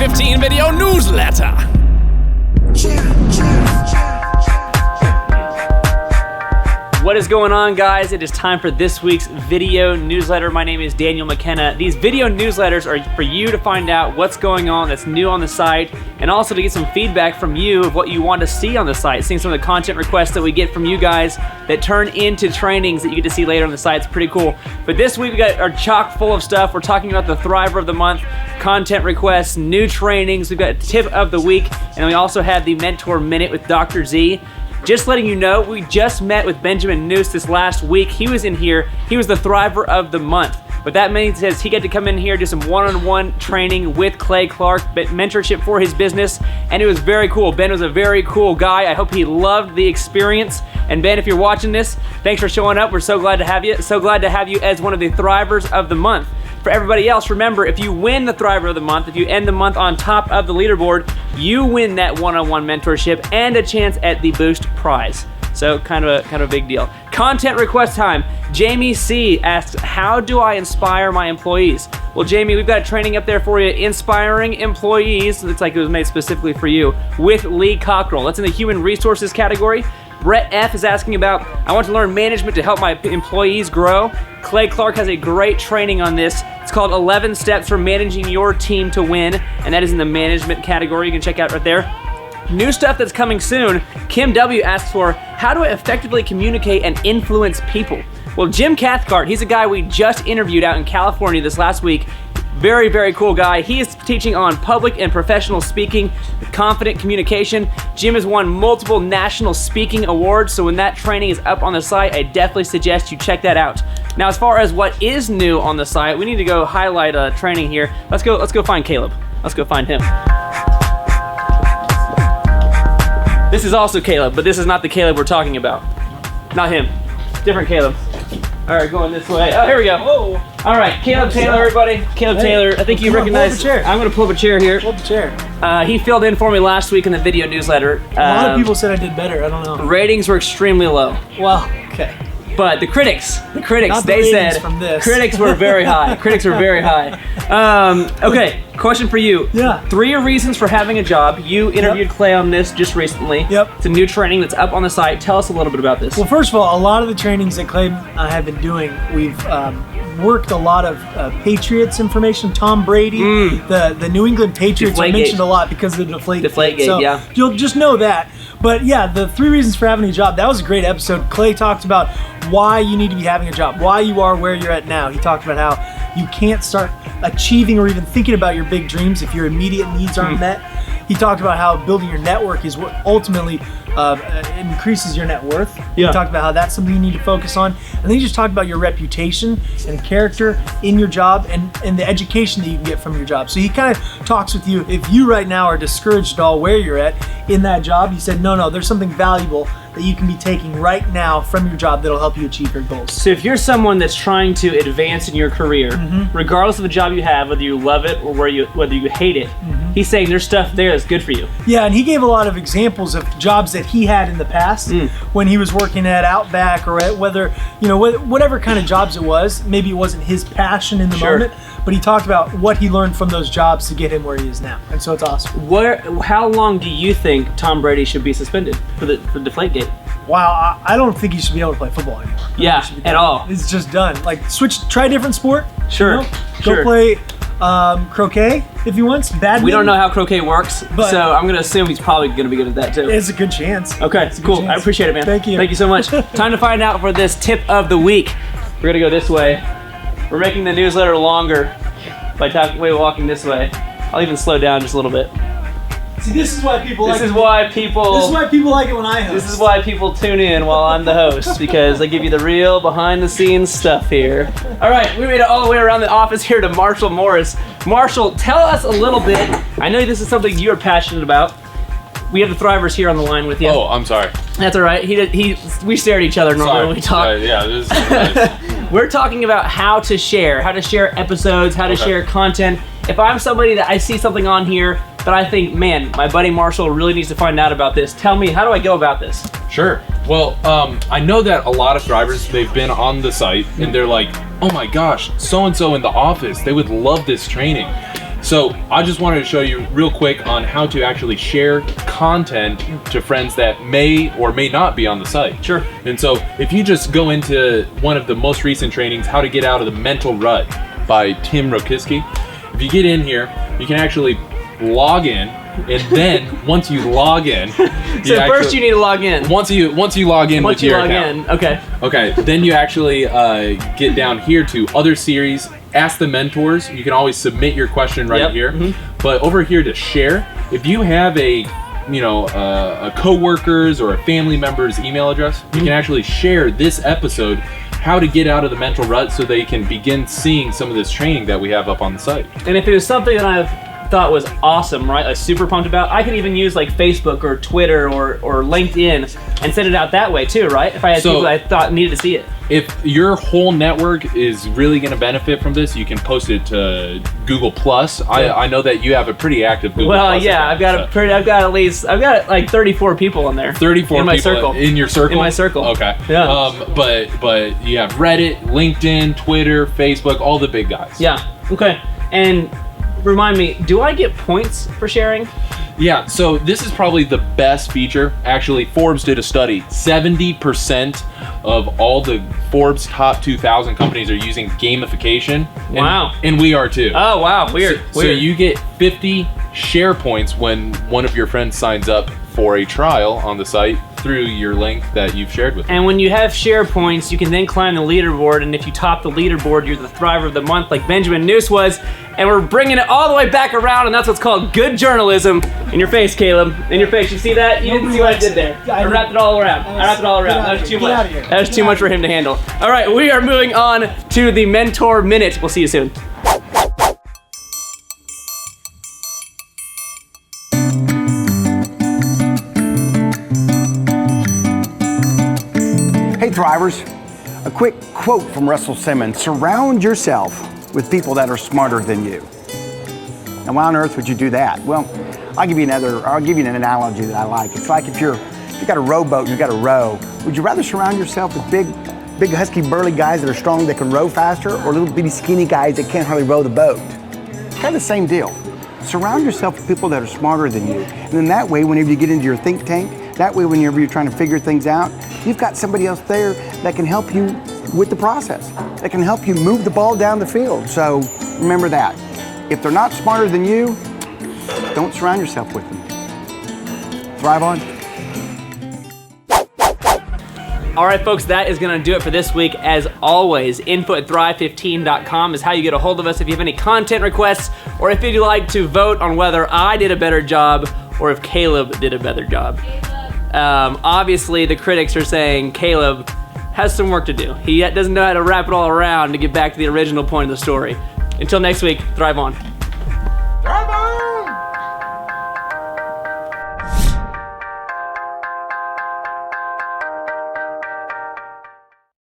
15 video newsletter. What is going on, guys? It is time for this week's video newsletter. My name is Daniel McKenna. These video newsletters are for you to find out what's going on that's new on the site, and also to get some feedback from you of what you want to see on the site, seeing some of the content requests that we get from you guys that turn into trainings that you get to see later on the site. It's pretty cool. But this week we got our chock full of stuff. We're talking about the Thriver of the Month, content requests, new trainings. We've got a tip of the week, and then we also have the Mentor Minute with Dr. Z. Just letting you know, we just met with Benjamin Noose this last week. He was in here. He was the Thriver of the Month. But that means he got to come in here, do some one-on-one training with Clay Clark, mentorship for his business, and it was very cool. Ben was a very cool guy. I hope he loved the experience. And Ben, if you're watching this, thanks for showing up. We're so glad to have you. So glad to have you as one of the Thrivers of the Month. For everybody else, remember, if you win the Thriver of the Month, if you end the month on top of the leaderboard, you win that one-on-one mentorship and a chance at the Boost prize. So kind of a big deal. Content request time. Jamie C asks, how do I inspire my employees? Well, Jamie, we've got a training up there for you, Inspiring Employees. Looks like it was made specifically for you, with Lee Cockerell. That's in the Human Resources category. Brett F is asking about, I want to learn management to help my employees grow. Clay Clark has a great training on this. It's called 11 Steps for Managing Your Team to Win, and that is in the management category. You can check out right there. New stuff that's coming soon. Kim W asks for, how do I effectively communicate and influence people? Well, Jim Cathcart, he's a guy we just interviewed out in California this last week. Very, very cool guy. He is teaching on public and professional speaking, confident communication. Jim has won multiple national speaking awards, so when that training is up on the site, I definitely suggest you check that out. Now, as far as what is new on the site, we need to go highlight a training here. Let's go find Caleb. Let's go find him. This is also Caleb, but this is not the Caleb we're talking about. Not him. Different Caleb. All right, going this way. Oh, here we go. Whoa. All right, Caleb Taylor, everybody. Caleb Taylor. I think you recognize. I'm going to pull up a chair here. Pull up a chair. He filled in for me last week in the video newsletter. A lot of people said I did better. I don't know. Ratings were extremely low. Well, okay. But the critics, Not they said from this. critics were very high. Critics were very high. Okay, question for you. Yeah. 3 reasons for having a job. You interviewed Clay on this just recently. Yep. It's a new training that's up on the site. Tell us a little bit about this. Well, first of all, a lot of the trainings that Clay and I have been doing, we've worked a lot of Patriots information. Tom Brady, the New England Patriots are mentioned a lot because of the Deflategate. So yeah. You'll just know that. But yeah, the 3 reasons for having a job, that was a great episode. Clay talked about why you need to be having a job, why you are where you're at now. He talked about how you can't start achieving or even thinking about your big dreams if your immediate needs aren't met. He talked about how building your network is what ultimately increases your net worth. Yeah. He talked about how that's something you need to focus on. And then he just talked about your reputation and character in your job and the education that you can get from your job. So he kind of talks with you, if you right now are discouraged at all where you're at in that job, he said, no, there's something valuable that you can be taking right now from your job that'll help you achieve your goals. So if you're someone that's trying to advance in your career, regardless of the job you have, whether you love it or whether you hate it, he's saying there's stuff there that's good for you. Yeah, and he gave a lot of examples of jobs that he had in the past when he was working at Outback or at whatever kind of jobs it was. Maybe it wasn't his passion in the moment, but he talked about what he learned from those jobs to get him where he is now. And so it's awesome. How long do you think Tom Brady should be suspended for Deflategate? Wow, I don't think he should be able to play football anymore. Yeah, at all. It's just done. Like, try a different sport. Sure. Go play croquet if he wants. Badminton. We don't know how croquet works, but so I'm going to assume he's probably going to be good at that too. It's a good chance. Okay, cool. Chance. I appreciate it, man. Thank you. Thank you so much. Time to find out for this tip of the week. We're going to go this way. We're making the newsletter longer by walking this way. I'll even slow down just a little bit. See, this is why people like it. This is why people like it when I host. This is why people tune in while I'm the host, because I give you the real behind-the-scenes stuff here. All right, we made it all the way around the office here to Marshall Morris. Marshall, tell us a little bit. I know this is something you're passionate about. We have the Thrivers here on the line with you. Oh, I'm sorry. That's all right. We stare at each other normally when we talk. Yeah, this is nice. We're talking about how to share episodes, how to share content. If I'm somebody that I see something on here that I think, man, my buddy Marshall really needs to find out about this, tell me, how do I go about this? Sure. Well, I know that a lot of Thrivers, they've been on the site and they're like, oh my gosh, so-and-so in the office, they would love this training. So I just wanted to show you real quick on how to actually share content to friends that may or may not be on the site. Sure. And so if you just go into one of the most recent trainings, How to Get Out of the Mental Rut by Tim Rokiski, if you get in here, you can actually log in, and then once you log in, so first you need to log in. Once you log in with your account. Okay, then you actually get down here to other series, ask the mentors. You can always submit your question right here. But over here to share, if you have a coworker's or a family member's email address, you can actually share this episode, How to Get Out of the Mental Rut, so they can begin seeing some of this training that we have up on the site. And if it was something that I've thought was awesome, right, like super pumped about, I can even use like Facebook or Twitter or LinkedIn and send it out that way too, right? If I had people that I thought needed to see it. If your whole network is really going to benefit from this, you can post it to Google Plus. I know that you have a pretty active Google Plus. Well, yeah, account. I've got like 34 people in there. 34 in my people circle. In your circle? In my circle. Okay. Yeah. But you have Reddit, LinkedIn, Twitter, Facebook, all the big guys. Yeah. Okay. And remind me, do I get points for sharing? Yeah, so this is probably the best feature. Actually, Forbes did a study. 70% of all the Forbes top 2,000 companies are using gamification. Wow. And we are too. Oh, wow. Weird. So you get 50 share points when one of your friends signs up for a trial on the site through your link that you've shared with them. And when you have share points, you can then climb the leaderboard, and if you top the leaderboard, you're the Thriver of the Month like Benjamin Noose was, and we're bringing it all the way back around, and that's what's called good journalism. In your face, Caleb. In your face. You see that? You didn't see what I did there. I wrapped it all around. That was too much. That was too much for him to handle. All right, we are moving on to the Mentor Minute. We'll see you soon. Hey Thrivers, a quick quote from Russell Simmons: surround yourself with people that are smarter than you. Now why on earth would you do that? Well, I'll give you an analogy that I like. It's like if you've got a rowboat and you've got a row, would you rather surround yourself with big husky burly guys that are strong that can row faster, or little bitty skinny guys that can't hardly row the boat? It's kind of the same deal. Surround yourself with people that are smarter than you. And then that way, whenever you get into your think tank, that way whenever you're trying to figure things out, you've got somebody else there that can help you with the process, that can help you move the ball down the field. So remember that. If they're not smarter than you, don't surround yourself with them. Thrive on. All right, folks, that is going to do it for this week. As always, info@thrive15.com is how you get a hold of us if you have any content requests, or if you'd like to vote on whether I did a better job or if Caleb did a better job. Obviously, the critics are saying Caleb has some work to do. He doesn't know how to wrap it all around to get back to the original point of the story. Until next week, thrive on.